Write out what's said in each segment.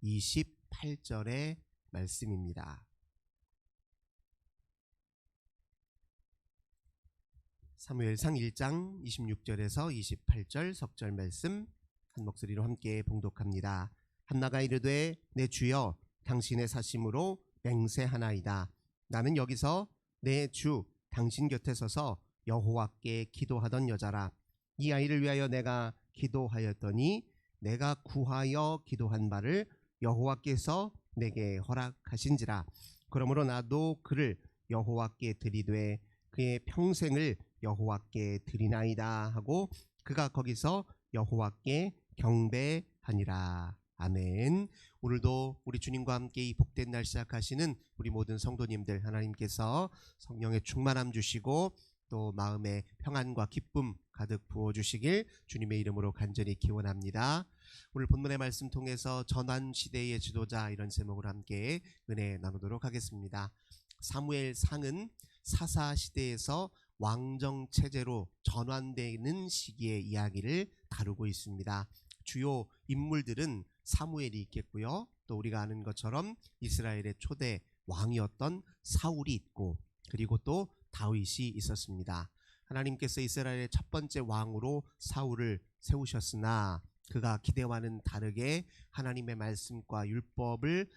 28절의 말씀입니다. 사무엘상 1장 26절에서 28절 석절 말씀 한 목소리로 함께 봉독합니다. 한나가 이르되 내 주여 당신의 사심으로 맹세하나이다. 나는 여기서 내 주 당신 곁에 서서 여호와께 기도하던 여자라. 이 아이를 위하여 내가 기도하였더니 내가 구하여 기도한 바를 여호와께서 내게 허락하신지라. 그러므로 나도 그를 여호와께 드리되 그의 평생을 여호와께 드리나이다 하고 그가 거기서 여호와께 경배하니라. 아멘. 오늘도 우리 주님과 함께 이 복된 날 시작하시는 우리 모든 성도님들, 하나님께서 성령의 충만함 주시고 또 마음에 평안과 기쁨 가득 부어주시길 주님의 이름으로 간절히 기원합니다. 오늘 본문의 말씀 통해서 전환시대의 지도자, 이런 제목으로 함께 은혜 나누도록 하겠습니다. 사무엘상은 사사시대에서 왕정체제로 전환되는 시기의 이야기를 다루고 있습니다. 주요 인물들은 사무엘이 있겠고요, 또 우리가 아는 것처럼 이스라엘의 초대 왕이었던 사울이 있고, 그리고 또 다윗이 있었습니다. 하나님께서 이스라엘의 첫 번째 왕으로 사울을 세우셨으나 그가 기대와는 다르게 하나님의 말씀과 율법을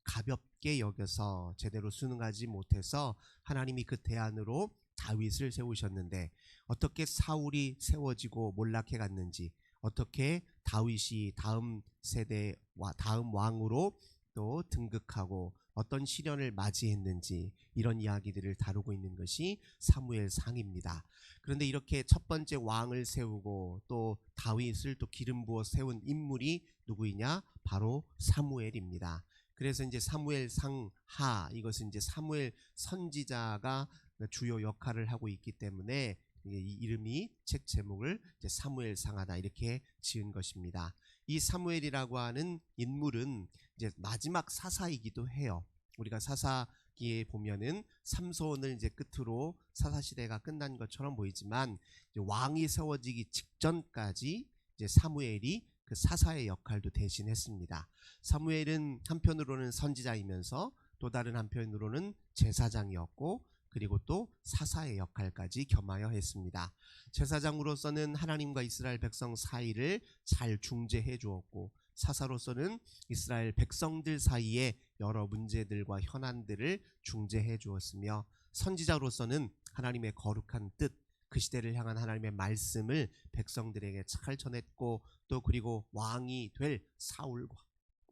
가볍게 여겨서 제대로 순응하지 못해서 하나님이 그 대안으로 다윗을 세우셨는데, 어떻게 사울이 세워지고 몰락해 갔는지, 어떻게 다윗이 다음 세대와 다음 왕으로 또 등극하고 어떤 시련을 맞이했는지, 이런 이야기들을 다루고 있는 것이 사무엘상입니다. 그런데 이렇게 첫 번째 왕을 세우고 또 다윗을 또 기름 부어 세운 인물이 누구이냐? 바로 사무엘입니다. 그래서 이제 사무엘상하, 이것은 이제 사무엘 선지자가 주요 역할을 하고 있기 때문에 이 이름이 책 제목을 이제 사무엘상하다 이렇게 지은 것입니다. 이 사무엘이라고 하는 인물은 이제 마지막 사사이기도 해요. 우리가 사사기에 보면은 삼손을 이제 끝으로 사사시대가 끝난 것처럼 보이지만, 이제 왕이 세워지기 직전까지 이제 사무엘이 그 사사의 역할도 대신했습니다. 사무엘은 한편으로는 선지자이면서 또 다른 한편으로는 제사장이었고, 그리고 또 사사의 역할까지 겸하여 했습니다. 제사장으로서는 하나님과 이스라엘 백성 사이를 잘 중재해 주었고, 사사로서는 이스라엘 백성들 사이에 여러 문제들과 현안들을 중재해 주었으며, 선지자로서는 하나님의 거룩한 뜻, 그 시대를 향한 하나님의 말씀을 백성들에게 잘 전했고, 또 그리고 왕이 될 사울과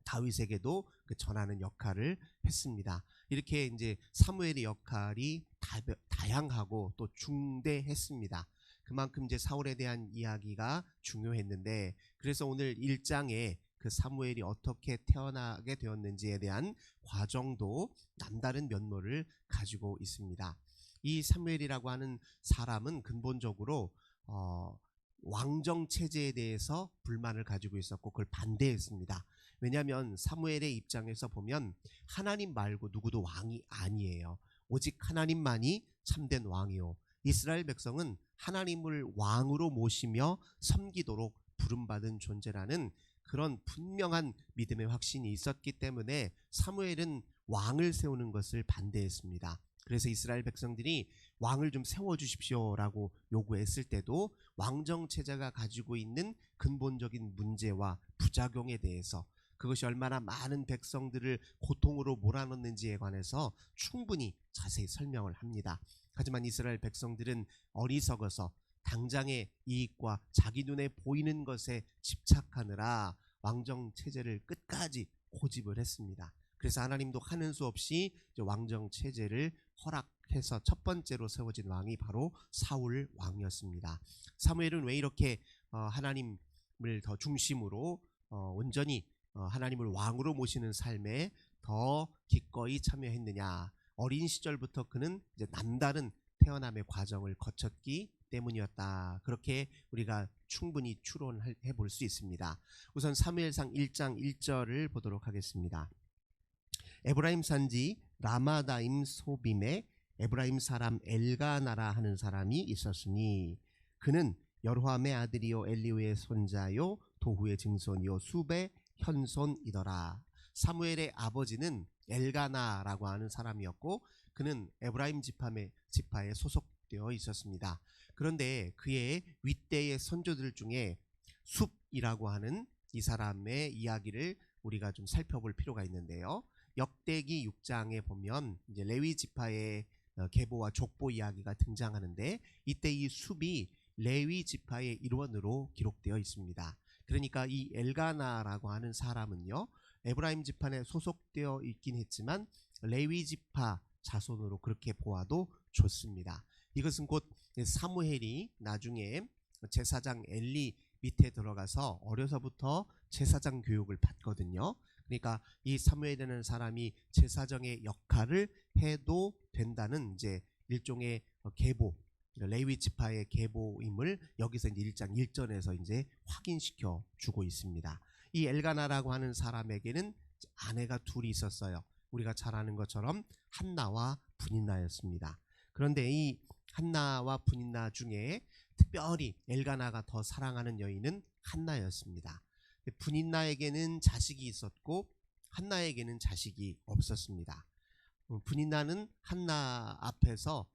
다윗에게도 그 전하는 역할을 했습니다. 이렇게 이제 사무엘의 역할이 다양하고 또 중대했습니다. 그만큼 이제 사울에 대한 이야기가 중요했는데, 그래서 오늘 1장에 그 사무엘이 어떻게 태어나게 되었는지에 대한 과정도 남다른 면모를 가지고 있습니다. 이 사무엘이라고 하는 사람은 근본적으로 왕정 체제에 대해서 불만을 가지고 있었고 그걸 반대했습니다. 왜냐하면 사무엘의 입장에서 보면 하나님 말고 누구도 왕이 아니에요. 오직 하나님만이 참된 왕이요, 이스라엘 백성은 하나님을 왕으로 모시며 섬기도록 부름받은 존재라는 그런 분명한 믿음의 확신이 있었기 때문에 사무엘은 왕을 세우는 것을 반대했습니다. 그래서 이스라엘 백성들이 왕을 좀 세워주십시오라고 요구했을 때도 왕정체제가 가지고 있는 근본적인 문제와 부작용에 대해서, 그것이 얼마나 많은 백성들을 고통으로 몰아넣는지에 관해서 충분히 자세히 설명을 합니다. 하지만 이스라엘 백성들은 어리석어서 당장의 이익과 자기 눈에 보이는 것에 집착하느라 왕정체제를 끝까지 고집을 했습니다. 그래서 하나님도 하는 수 없이 왕정체제를 허락해서 첫 번째로 세워진 왕이 바로 사울 왕이었습니다. 사무엘은 왜 이렇게 하나님을 더 중심으로 온전히 하나님을 왕으로 모시는 삶에 더 기꺼이 참여했느냐? 어린 시절부터 그는 이제 남다른 태어남의 과정을 거쳤기 때문이었다. 그렇게 우리가 충분히 추론해 볼 수 있습니다. 우선 사무엘상 1장 1절을 보도록 하겠습니다. 에브라임 산지 라마다임 소빔에 에브라임 사람 엘가나라 하는 사람이 있었으니 그는 여로함의 아들이요 엘리후의 손자요 도후의 증손이요 숲의 현손이더라. 사무엘의 아버지는 엘가나라고 하는 사람이었고 그는 에브라임 지파에 소속되어 있었습니다. 그런데 그의 윗대의 선조들 중에 숲이라고 하는 이 사람의 이야기를 우리가 좀 살펴볼 필요가 있는데요. 역대기 6장에 보면 이제 레위 지파의 계보와 족보 이야기가 등장하는데 이때 이 숲이 레위 지파의 일원으로 기록되어 있습니다. 그러니까 이 엘가나라고 하는 사람은요, 에브라임 지파에 소속되어 있긴 했지만 레위 지파 자손으로 그렇게 보아도 좋습니다. 이것은 곧 사무엘이 나중에 제사장 엘리 밑에 들어가서 어려서부터 제사장 교육을 받거든요. 그러니까 이 사무엘이라는 사람이 제사장의 역할을 해도 된다는 이제 일종의 계보, 레위 지파의 계보임을 여기서 이제 1장 1절에서 이제 확인시켜 주고 있습니다. 이 엘가나라고 하는 사람에게는 아내가 둘이 있었어요. 우리가 잘 아는 것처럼 한나와 브닌나였습니다. 그런데 이 한나와 브닌나 중에 특별히 엘가나가 더 사랑하는 여인은 한나였습니다. 브닌나에게는 자식이 있었고 한나에게는 자식이 없었습니다. 브닌나는 한나 앞에서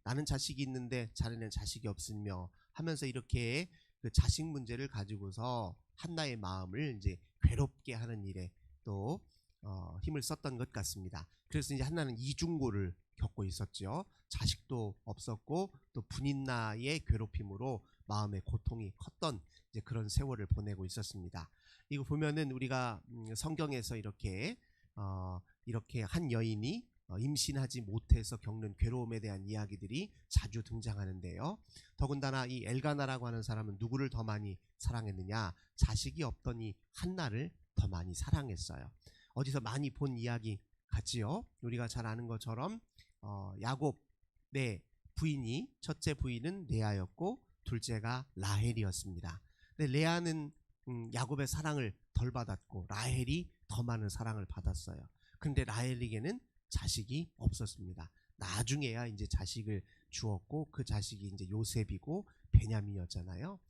나는 자식이 있는데 자네는 자식이 없으며 하면서 이렇게 그 자식 문제를 가지고서 한나의 마음을 이제 괴롭게 하는 일에 또 힘을 썼던 것 같습니다. 그래서 이제 한나는 이중고를 겪고 있었죠. 자식도 없었고 또 분인나의 괴롭힘으로 마음의 고통이 컸던 이제 그런 세월을 보내고 있었습니다. 이거 보면은 우리가 성경에서 이렇게 한 여인이 임신하지 못해서 겪는 괴로움에 대한 이야기들이 자주 등장하는데요. 더군다나 이 엘가나라고 하는 사람은 누구를 더 많이 사랑했느냐? 자식이 없던 이 한나를 더 많이 사랑했어요. 어디서 많이 본 이야기 같지요? 우리가 잘 아는 것처럼 야곱의 부인이 첫째 부인은 레아였고 둘째가 라헬이었습니다. 근데 레아는 야곱의 사랑을 덜 받았고 라헬이 더 많은 사랑을 받았어요. 그런데 라헬에게는 자식이 없었습니다. 나중에야 이제 자식을 주었고 그 자식이 이제 요셉이고 베냐민이었잖아요.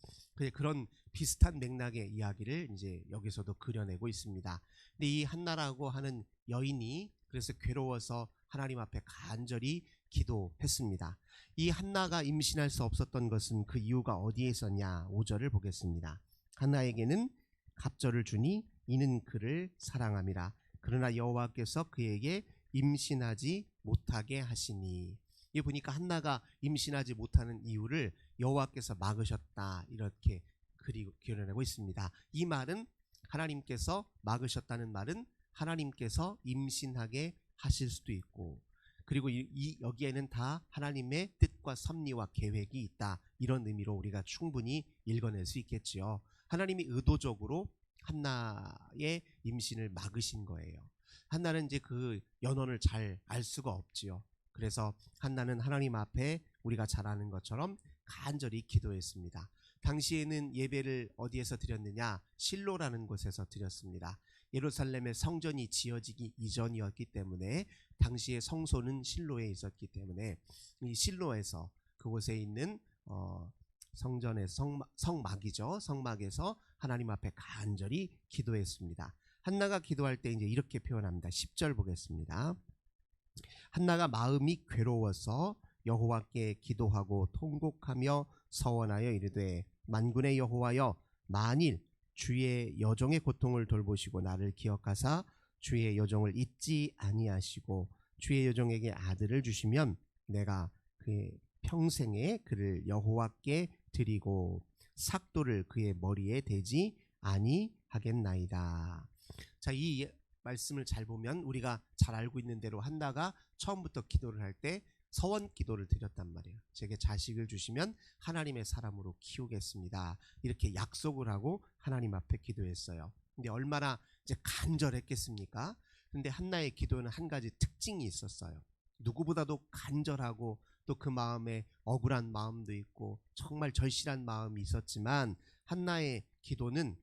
그런 비슷한 맥락의 이야기를 이제 여기서도 그려내고 있습니다. 근데 이 한나라고 하는 여인이 그래서 괴로워서 하나님 앞에 간절히 기도했습니다. 이 한나가 임신할 수 없었던 것은 그 이유가 어디에 있었냐? 5절을 보겠습니다. 한나에게는 갑절을 주니 이는 그를 사랑함이라. 그러나 여호와께서 그에게 임신하지 못하게 하시니. 이 보니까 한나가 임신하지 못하는 이유를 여호와께서 막으셨다 이렇게 그려내고 있습니다. 이 말은 하나님께서 막으셨다는 말은 하나님께서 임신하게 하실 수도 있고 그리고 여기에는 다 하나님의 뜻과 섭리와 계획이 있다 이런 의미로 우리가 충분히 읽어낼 수 있겠지요. 하나님이 의도적으로 한나의 임신을 막으신 거예요. 한나는 이제 그 연원을 잘 알 수가 없지요. 그래서 한나는 하나님 앞에 우리가 잘 아는 것처럼 간절히 기도했습니다. 당시에는 예배를 어디에서 드렸느냐? 실로라는 곳에서 드렸습니다. 예루살렘의 성전이 지어지기 이전이었기 때문에 당시의 성소는 실로에 있었기 때문에 이 실로에서 그곳에 있는 성전의 성막이죠. 성막에서 하나님 앞에 간절히 기도했습니다. 한나가 기도할 때 이제 이렇게 표현합니다. 10절 보겠습니다. 한나가 마음이 괴로워서 여호와께 기도하고 통곡하며 서원하여 이르되 만군의 여호와여 만일 주의 여종의 고통을 돌보시고 나를 기억하사 주의 여종을 잊지 아니하시고 주의 여종에게 아들을 주시면 내가 그의 평생에 그를 여호와께 드리고 삭도를 그의 머리에 대지 아니하겠나이다. 자, 이 말씀을 잘 보면 우리가 잘 알고 있는 대로 한나가 처음부터 기도를 할 때 서원 기도를 드렸단 말이에요. 제게 자식을 주시면 하나님의 사람으로 키우겠습니다. 이렇게 약속을 하고 하나님 앞에 기도했어요. 근데 얼마나 이제 간절했겠습니까? 근데 한나의 기도는 한 가지 특징이 있었어요. 누구보다도 간절하고 또 그 마음에 억울한 마음도 있고 정말 절실한 마음이 있었지만 한나의 기도는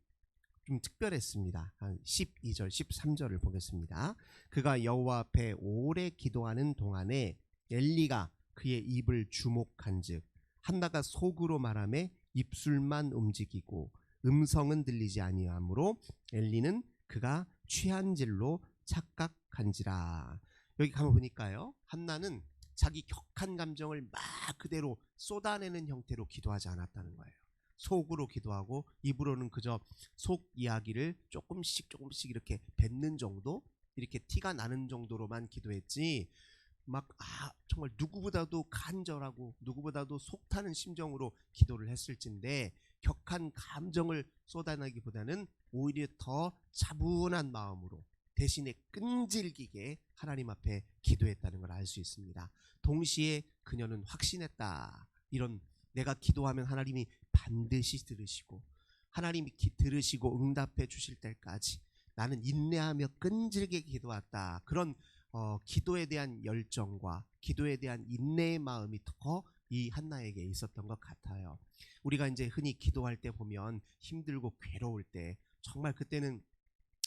좀 특별했습니다. 한 12절, 13절을 보겠습니다. 그가 여호와 앞에 오래 기도하는 동안에 엘리가 그의 입을 주목한즉 한나가 속으로 말하며 입술만 움직이고 음성은 들리지 아니하므로 엘리는 그가 취한 질로 착각한지라. 여기 가만 보니까요, 한나는 자기 격한 감정을 막 그대로 쏟아내는 형태로 기도하지 않았다는 거예요. 속으로 기도하고 입으로는 그저 속 이야기를 조금씩 조금씩 이렇게 뱉는 정도, 이렇게 티가 나는 정도로만 기도했지, 막 정말 누구보다도 간절하고 누구보다도 속타는 심정으로 기도를 했을진데, 격한 감정을 쏟아내기보다는 오히려 더 차분한 마음으로 대신에 끈질기게 하나님 앞에 기도했다는 걸 알 수 있습니다. 동시에 그녀는 확신했다. 이런, 내가 기도하면 하나님이 반드시 들으시고, 하나님이 들으시고 응답해 주실 때까지 나는 인내하며 끈질기게 기도했다. 그런 기도에 대한 열정과 기도에 대한 인내의 마음이 더 이 한나에게 있었던 것 같아요. 우리가 이제 흔히 기도할 때 보면 힘들고 괴로울 때 정말 그때는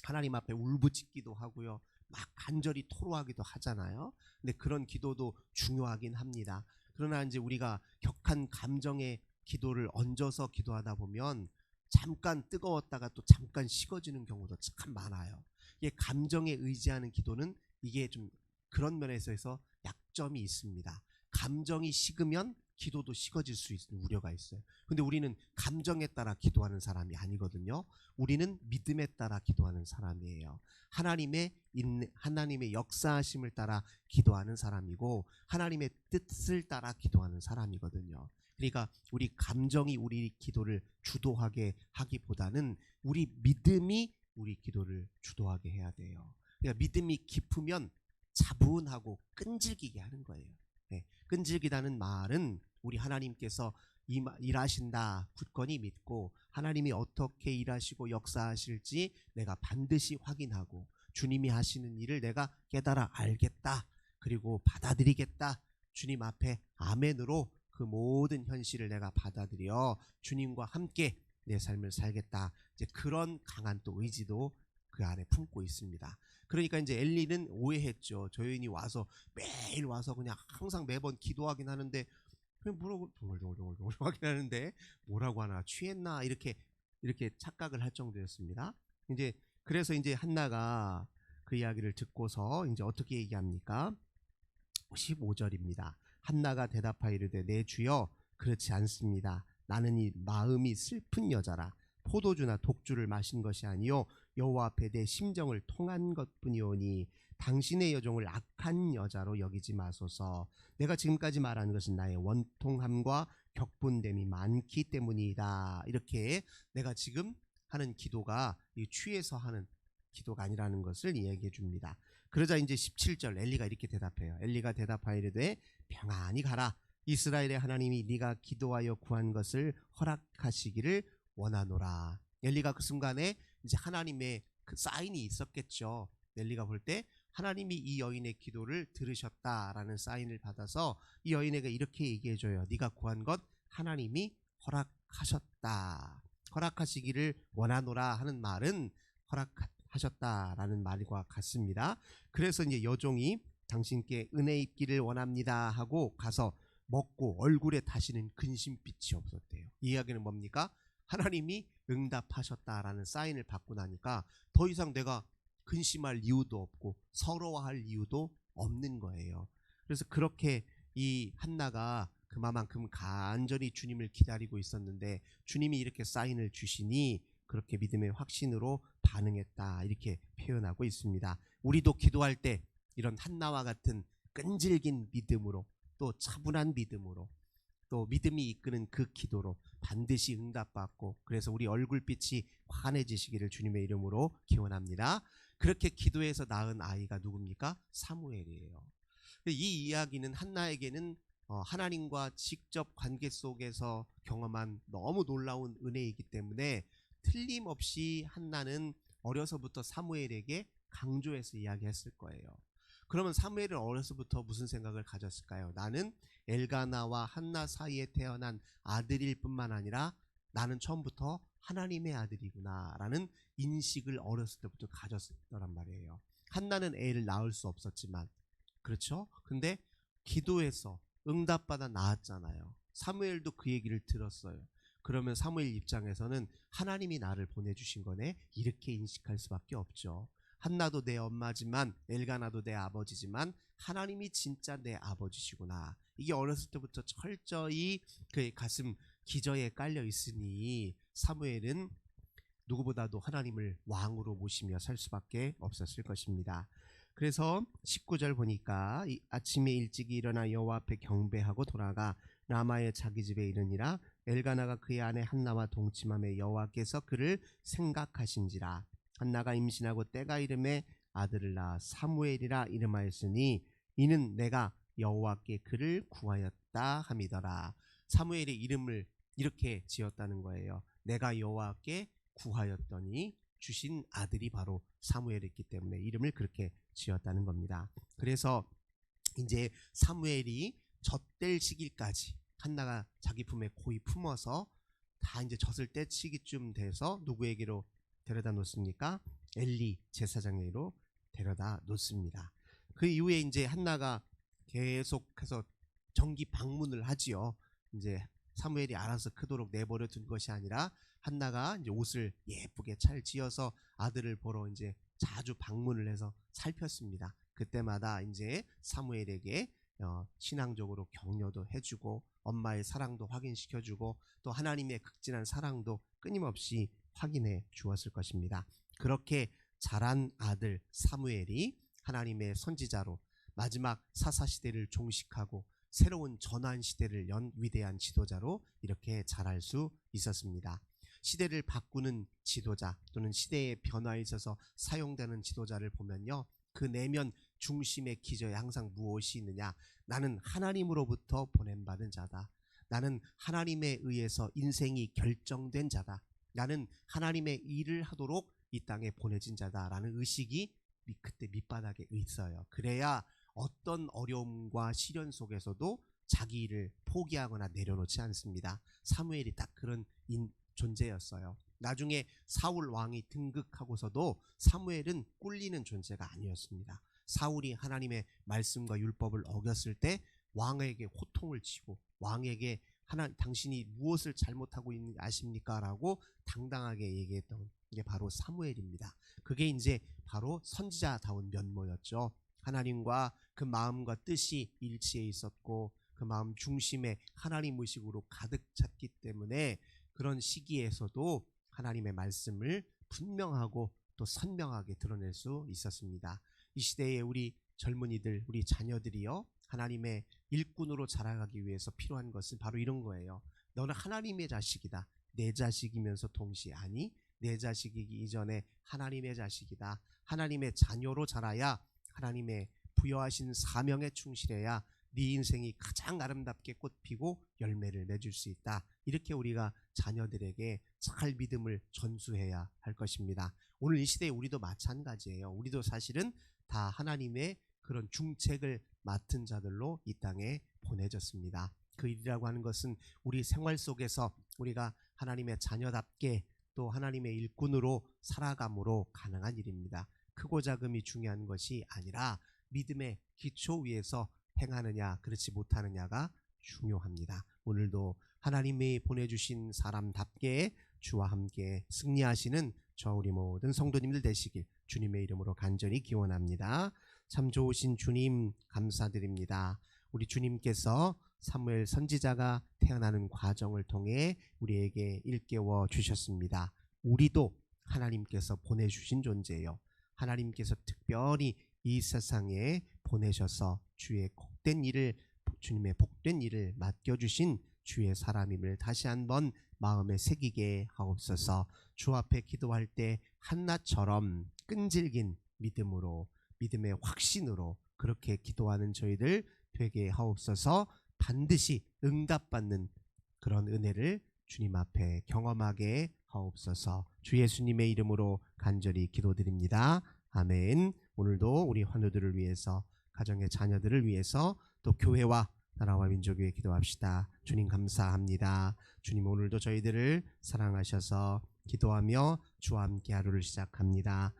하나님 앞에 울부짖기도 하고요, 막 간절히 토로하기도 하잖아요. 근데 그런 기도도 중요하긴 합니다. 그러나 이제 우리가 격한 감정의 기도를 얹어서 기도하다 보면 잠깐 뜨거웠다가 또 잠깐 식어지는 경우도 참 많아요. 이게 감정에 의지하는 기도는 이게 좀 그런 면에서 해서 약점이 있습니다. 감정이 식으면 기도도 식어질 수 있는 우려가 있어요. 근데 우리는 감정에 따라 기도하는 사람이 아니거든요. 우리는 믿음에 따라 기도하는 사람이에요. 하나님의 역사하심을 따라 기도하는 사람이고, 하나님의 뜻을 따라 기도하는 사람이거든요. 그러니까 우리 감정이 우리 기도를 주도하게 하기보다는 우리 믿음이 우리 기도를 주도하게 해야 돼요. 그러니까 믿음이 깊으면 차분하고 끈질기게 하는 거예요. 네, 끈질기다는 말은 우리 하나님께서 일하신다 굳건히 믿고, 하나님이 어떻게 일하시고 역사하실지 내가 반드시 확인하고, 주님이 하시는 일을 내가 깨달아 알겠다, 그리고 받아들이겠다, 주님 앞에 아멘으로 그 모든 현실을 내가 받아들여 주님과 함께 내 삶을 살겠다, 이제 그런 강한 또 의지도 그 안에 품고 있습니다. 그러니까 이제 엘리는 오해했죠. 저 여인이 와서 매일 와서 그냥 항상 매번 기도하긴 하는데, 그냥 뭐라고 동글동글 하긴 하는데 뭐라고 하나, 취했나, 이렇게 착각을 할 정도였습니다. 이제 그래서 이제 한나가 그 이야기를 듣고서 이제 어떻게 얘기합니까? 15절입니다. 한나가 대답하이르되 내 주여 그렇지 않습니다. 나는 이 마음이 슬픈 여자라. 포도주나 독주를 마신 것이 아니요 여호와 앞에 내 심정을 통한 것뿐이오니 당신의 여종을 악한 여자로 여기지 마소서. 내가 지금까지 말하는 것은 나의 원통함과 격분됨이 많기 때문이다. 이렇게 내가 지금 하는 기도가 취해서 하는 기도가 아니라는 것을 이야기해 줍니다. 그러자 이제 17절 엘리가 이렇게 대답해요. 엘리가 대답하이르되 평안히 가라. 이스라엘의 하나님이 네가 기도하여 구한 것을 허락하시기를 원하노라. 엘리가 그 순간에 이제 하나님의 그 사인이 있었겠죠. 엘리가 볼 때 하나님이 이 여인의 기도를 들으셨다라는 사인을 받아서 이 여인에게 이렇게 얘기해줘요. 네가 구한 것 하나님이 허락하셨다. 허락하시기를 원하노라 하는 말은 허락하셨다라는 말과 같습니다. 그래서 이제 여종이 당신께 은혜 입기를 원합니다 하고 가서 먹고 얼굴에 다시는 근심빛이 없었대요. 이 이야기는 뭡니까? 하나님이 응답하셨다라는 사인을 받고 나니까 더 이상 내가 근심할 이유도 없고 서러워할 이유도 없는 거예요. 그래서 그렇게 이 한나가 그만큼 간절히 주님을 기다리고 있었는데 주님이 이렇게 사인을 주시니 그렇게 믿음의 확신으로 반응했다, 이렇게 표현하고 있습니다. 우리도 기도할 때 이런 한나와 같은 끈질긴 믿음으로, 또 차분한 믿음으로, 또 믿음이 이끄는 그 기도로 반드시 응답받고, 그래서 우리 얼굴빛이 환해지시기를 주님의 이름으로 기원합니다. 그렇게 기도해서 낳은 아이가 누굽니까? 사무엘이에요. 이 이야기는 한나에게는 하나님과 직접 관계 속에서 경험한 너무 놀라운 은혜이기 때문에 틀림없이 한나는 어려서부터 사무엘에게 강조해서 이야기했을 거예요. 그러면 사무엘은 어려서부터 무슨 생각을 가졌을까요? 나는 엘가나와 한나 사이에 태어난 아들일 뿐만 아니라 나는 처음부터 하나님의 아들이구나 라는 인식을 어렸을 때부터 가졌더란 말이에요. 한나는 애를 낳을 수 없었지만, 그렇죠? 근데 기도해서 응답받아 낳았잖아요. 사무엘도 그 얘기를 들었어요. 그러면 사무엘 입장에서는 하나님이 나를 보내주신 거네, 이렇게 인식할 수밖에 없죠. 한나도 내 엄마지만 엘가나도 내 아버지지만 하나님이 진짜 내 아버지시구나, 이게 어렸을 때부터 철저히 그의 가슴 기저에 깔려 있으니 사무엘은 누구보다도 하나님을 왕으로 모시며 살 수밖에 없었을 것입니다. 그래서 19절 보니까 아침에 일찍 일어나 여호와 앞에 경배하고 돌아가 라마의 자기 집에 이르니라. 엘가나가 그의 아내 한나와 동침하며 여호와께서 그를 생각하신지라. 한나가 임신하고 때가 이름에 아들을 낳아 사무엘이라 이름하였으니 이는 내가 여호와께 그를 구하였다 함이더라. 사무엘의 이름을 이렇게 지었다는 거예요. 내가 여호와께 구하였더니 주신 아들이 바로 사무엘이었기 때문에 이름을 그렇게 지었다는 겁니다. 그래서 이제 사무엘이 젖될 시기까지 한나가 자기 품에 고이 품어서 다 이제 젖을 때 시기쯤 돼서 누구에게로 데려다 놓습니까? 엘리 제사장에게로 데려다 놓습니다. 그 이후에 이제 한나가 계속해서 정기 방문을 하지요. 이제 사무엘이 알아서 크도록 내버려 둔 것이 아니라 한나가 이제 옷을 예쁘게 잘 지어서 아들을 보러 이제 자주 방문을 해서 살폈습니다. 그때마다 이제 사무엘에게 신앙적으로 격려도 해주고 엄마의 사랑도 확인시켜주고 또 하나님의 극진한 사랑도 끊임없이 확인해 주었을 것입니다. 그렇게 자란 아들 사무엘이 하나님의 선지자로 마지막 사사시대를 종식하고 새로운 전환시대를 연 위대한 지도자로 이렇게 자랄 수 있었습니다. 시대를 바꾸는 지도자 또는 시대의 변화에 있어서 사용되는 지도자를 보면요, 그 내면 중심의 기저에 항상 무엇이 있느냐? 나는 하나님으로부터 보냄받은 자다. 나는 하나님에 의해서 인생이 결정된 자다. 나는 하나님의 일을 하도록 이 땅에 보내진 자다라는 의식이 그때 밑바닥에 있어요. 그래야 어떤 어려움과 시련 속에서도 자기 일을 포기하거나 내려놓지 않습니다. 사무엘이 딱 그런 존재였어요. 나중에 사울 왕이 등극하고서도 사무엘은 꿀리는 존재가 아니었습니다. 사울이 하나님의 말씀과 율법을 어겼을 때 왕에게 호통을 치고 왕에게 당신이 무엇을 잘못하고 있는지 아십니까? 라고 당당하게 얘기했던 게 바로 사무엘입니다. 그게 이제 바로 선지자다운 면모였죠. 하나님과 그 마음과 뜻이 일치해 있었고 그 마음 중심에 하나님 의식으로 가득 찼기 때문에 그런 시기에서도 하나님의 말씀을 분명하고 또 선명하게 드러낼 수 있었습니다. 이 시대에 우리 젊은이들, 우리 자녀들이요, 하나님의 일꾼으로 자라가기 위해서 필요한 것은 바로 이런 거예요. 너는 하나님의 자식이다. 내 자식이면서 동시에 아니, 내 자식이기 이전에 하나님의 자식이다. 하나님의 자녀로 자라야 하나님의 부여하신 사명에 충실해야 네 인생이 가장 아름답게 꽃피고 열매를 맺을 수 있다. 이렇게 우리가 자녀들에게 잘 믿음을 전수해야 할 것입니다. 오늘 이 시대에 우리도 마찬가지예요. 우리도 사실은 다 하나님의 그런 중책을 맡은 자들로 이 땅에 보내졌습니다. 그 일이라고 하는 것은 우리 생활 속에서 우리가 하나님의 자녀답게 또 하나님의 일꾼으로 살아감으로 가능한 일입니다. 크고 작음이 중요한 것이 아니라 믿음의 기초 위에서 행하느냐 그렇지 못하느냐가 중요합니다. 오늘도 하나님이 보내주신 사람답게 주와 함께 승리하시는 저 우리 모든 성도님들 되시길 주님의 이름으로 간절히 기원합니다. 참 좋으신 주님 감사드립니다. 우리 주님께서 사무엘 선지자가 태어나는 과정을 통해 우리에게 일깨워 주셨습니다. 우리도 하나님께서 보내주신 존재예요. 하나님께서 특별히 이 세상에 보내셔서 주님의 복된 일을 맡겨주신 주의 사람임을 다시 한번 마음에 새기게 하옵소서. 주 앞에 기도할 때 한나처럼 끈질긴 믿음으로, 믿음의 확신으로 그렇게 기도하는 저희들 되게 하옵소서. 반드시 응답받는 그런 은혜를 주님 앞에 경험하게 하옵소서. 주 예수님의 이름으로 간절히 기도드립니다. 아멘. 오늘도 우리 환우들을 위해서, 가정의 자녀들을 위해서, 또 교회와 나라와 민족을 위해 기도합시다. 주님 감사합니다. 주님 오늘도 저희들을 사랑하셔서 기도하며 주와 함께 하루를 시작합니다.